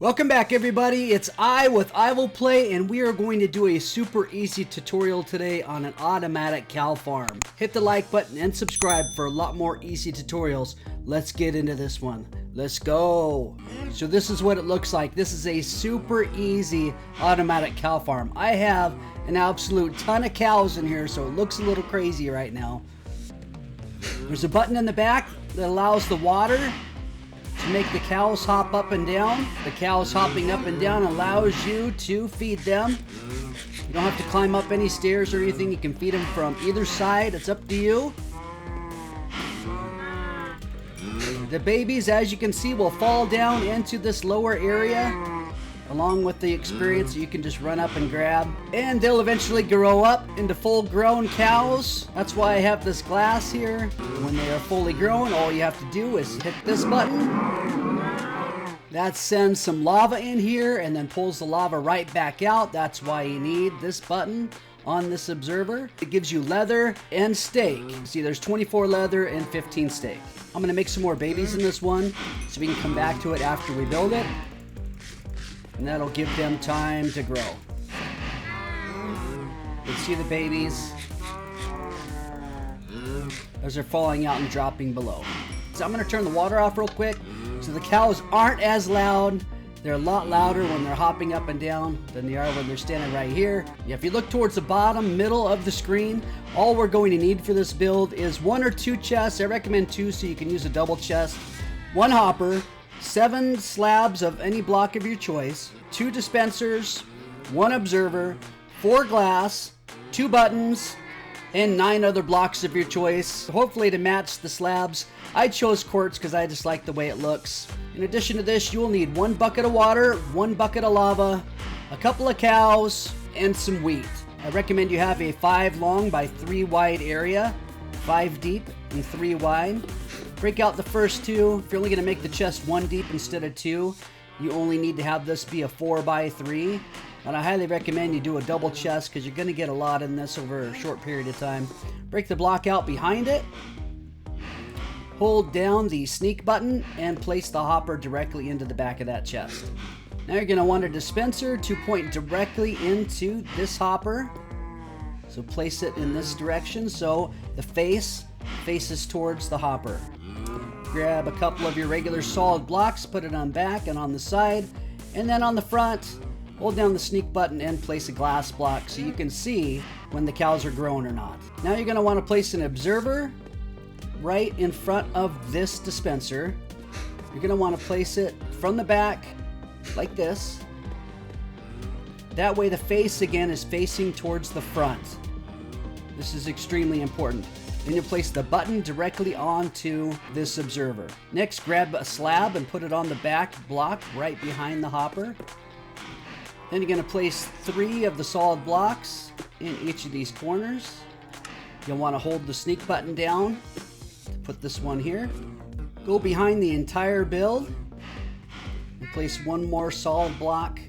Welcome back everybody, it's I with EyeWillPlay, and we are going to do a super easy tutorial today on an automatic cow farm. Hit the like button and subscribe for a lot more easy tutorials. Let's get into this one. Let's go. So this is what it looks like. This is a super easy automatic cow farm. I have an absolute ton of cows in here, so it looks a little crazy right now. There's a button in the back that allows the water to make the cows hop up and down. The cows hopping up and down allows you to feed them. You don't have to climb up any stairs or anything. You can feed them from either side. It's up to you. The babies, as you can see, will fall down into this lower area along with the experience. You can just run up and grab, and they'll eventually grow up into full-grown cows. That's why I have this glass here. When they are fully grown, all you have to do is hit this button. That sends some lava in here and then pulls the lava right back out. That's why you need this button on this observer. It gives you leather and steak. See, there's 24 leather and 15 steak. I'm gonna make some more babies in this one so we can come back to it after we build it. And that'll give them time to grow. You can see the babies as they're falling out and dropping below. So I'm going to turn the water off real quick so the cows aren't as loud. They're a lot louder when they're hopping up and down than they are when they're standing right here. If you look towards the bottom middle of the screen, all we're going to need for this build is 1 or 2 chests. I recommend 2 so you can use a double chest. 1 hopper, 7 slabs of any block of your choice, 2 dispensers, 1 observer, 4 glass, 2 buttons, and 9 other blocks of your choice, hopefully to match the slabs. I chose quartz because I just like the way it looks. In addition to this, you'll need 1 bucket of water, 1 bucket of lava, a couple of cows, and some wheat. I recommend you have a 5 long by 3 wide area, 5 deep and 3 wide. Break out the first 2. If you're only going to make the chest 1 deep instead of 2, you only need to have this be a 4 by 3. And I highly recommend you do a double chest because you're going to get a lot in this over a short period of time. Break the block out behind it. Hold down the sneak button and place the hopper directly into the back of that chest. Now you're going to want a dispenser to point directly into this hopper. So place it in this direction so the face faces towards the hopper. Grab a couple of your regular solid blocks, put it on back and on the side, and then on the front, hold down the sneak button and place a glass block so you can see when the cows are grown or not. Now you're going to want to place an observer right in front of this dispenser. You're going to want to place it from the back like this. That way the face again is facing towards the front. This is extremely important. Then you place the button directly onto this observer. Next, grab a slab and put it on the back block right behind the hopper. Then you're going to place 3 of the solid blocks in each of these corners. You'll want to hold the sneak button down to put this one here. Go behind the entire build and place 1 more solid block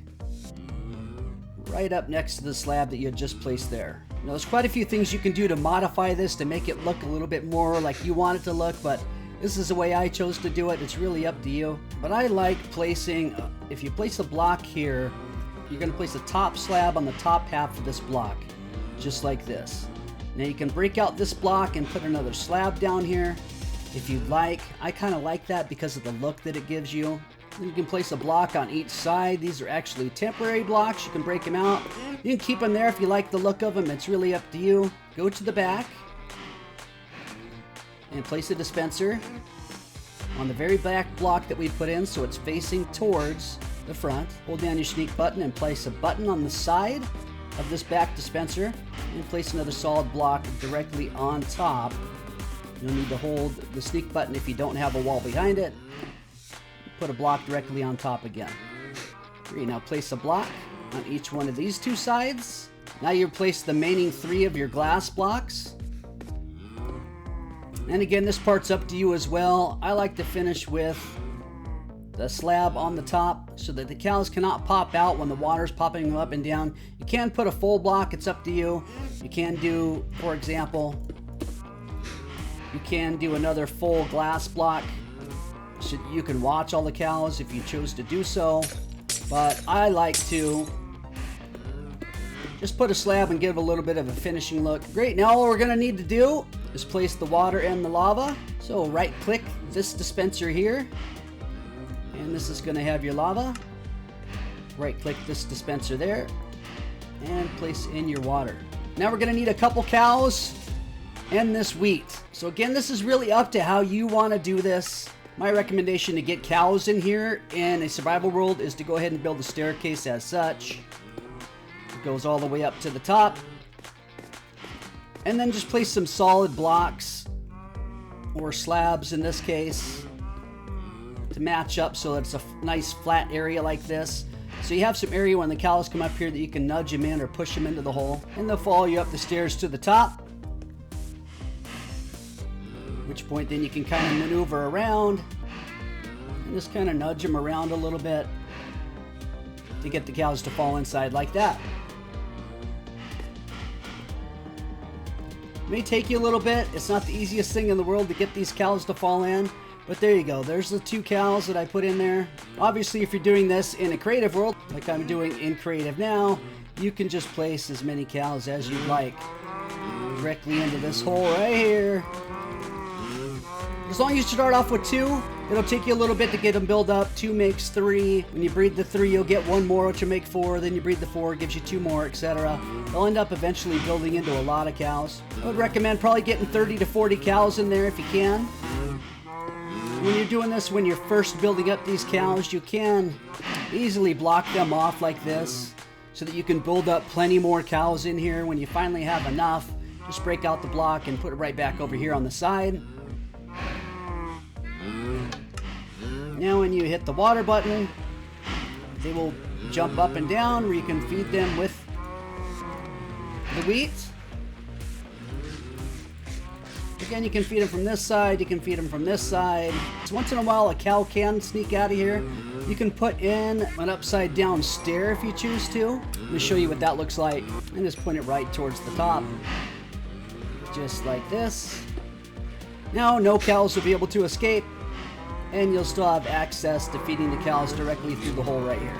right up next to the slab that you had just placed there. Now, there's quite a few things you can do to modify this to make it look a little bit more like you want it to look, but this is the way I chose to do it. It's really up to you. But I like placing, if you place a block here, you're going to place a top slab on the top half of this block, just like this. Now you can break out this block and put another slab down here if you'd like. I kind of like that because of the look that it gives you. Then you can place a block on each side. These are actually temporary blocks. You can break them out. You can keep them there if you like the look of them. It's really up to you. Go to the back and place a dispenser on the very back block that we put in so it's facing towards the front. Hold down your sneak button and place a button on the side of this back dispenser and place another solid block directly on top. You'll need to hold the sneak button if you don't have a wall behind it. Put a block directly on top again. 3. Now place a block on each one of these 2 sides. Now you place the remaining 3 of your glass blocks. And again, this part's up to you as well. I like to finish with the slab on the top so that the cows cannot pop out when the water's popping up and down. You can put a full block, it's up to you. You can do, for example, you can do another full glass block so you can watch all the cows if you choose to do so. but I like to just put a slab and give a little bit of a finishing look. Great, now all we're gonna need to do is place the water and the lava. So right click this dispenser here, and this is gonna have your lava. Right click this dispenser there, and place in your water. Now we're gonna need a couple cows and this wheat. So again, this is really up to how you wanna do this. My recommendation to get cows in here in a survival world is to go ahead and build a staircase as such. It goes all the way up to the top. And then just place some solid blocks, or slabs in this case, to match up so that it's a nice flat area like this. So you have some area when the cows come up here that you can nudge them in or push them into the hole. And they'll follow you up the stairs to the top. At which point then you can kind of maneuver around and just kind of nudge them around a little bit to get the cows to fall inside like that. It may take you a little bit. It's not the easiest thing in the world to get these cows to fall in, but there you go. There's the 2 cows that I put in there. Obviously, if you're doing this in a creative world, like I'm doing in creative now, you can just place as many cows as you'd like directly into this hole right here. As long as you start off with 2, it'll take you a little bit to get them built up. 2 makes 3. When you breed the 3, you'll get 1 more, which will make 4. Then you breed the 4, gives you 2 more, etc. They'll end up eventually building into a lot of cows. I would recommend probably getting 30 to 40 cows in there if you can. When you're doing this, when you're first building up these cows, you can easily block them off like this so that you can build up plenty more cows in here. When you finally have enough, just break out the block and put it right back over here on the side. Now when you hit the water button, they will jump up and down where you can feed them with the wheat. Again, you can feed them from this side, you can feed them from this side. So once in a while a cow can sneak out of here. You can put in an upside down stair if you choose to. Let me show you what that looks like. And just point it right towards the top. Just like this. Now no cows will be able to escape, and you'll still have access to feeding the cows directly through the hole right here.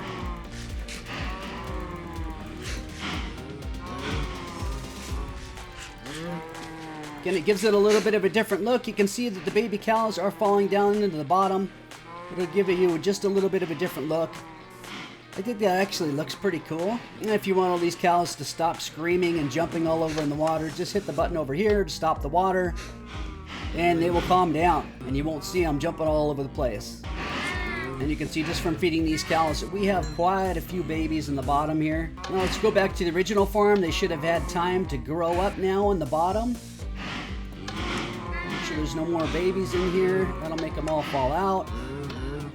Again, it gives it a little bit of a different look. You can see that the baby cows are falling down into the bottom. It'll give you just a little bit of a different look. I think that actually looks pretty cool. And if you want all these cows to stop screaming and jumping all over in the water, just hit the button over here to stop the water, and they will calm down, and you won't see them jumping all over the place. And you can see just from feeding these cows that we have quite a few babies in the bottom here. Now let's go back to the original farm. They should have had time to grow up now in the bottom. Make sure there's no more babies in here. That'll make them all fall out.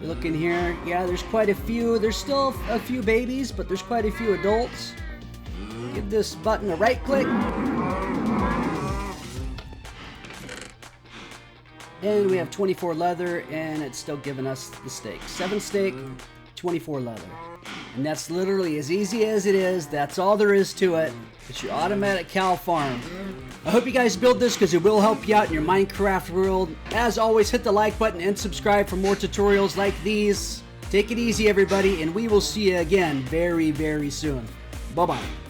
You look in here. Yeah, there's quite a few. There's still a few babies, but there's quite a few adults. Give this button a right click. And we have 24 leather, and it's still giving us the steak. 7 steak, 24 leather. And that's literally as easy as it is. That's all there is to it. It's your automatic cow farm. I hope you guys build this because it will help you out in your Minecraft world. As always, hit the like button and subscribe for more tutorials like these. Take it easy, everybody, and we will see you again very, very soon. Bye-bye.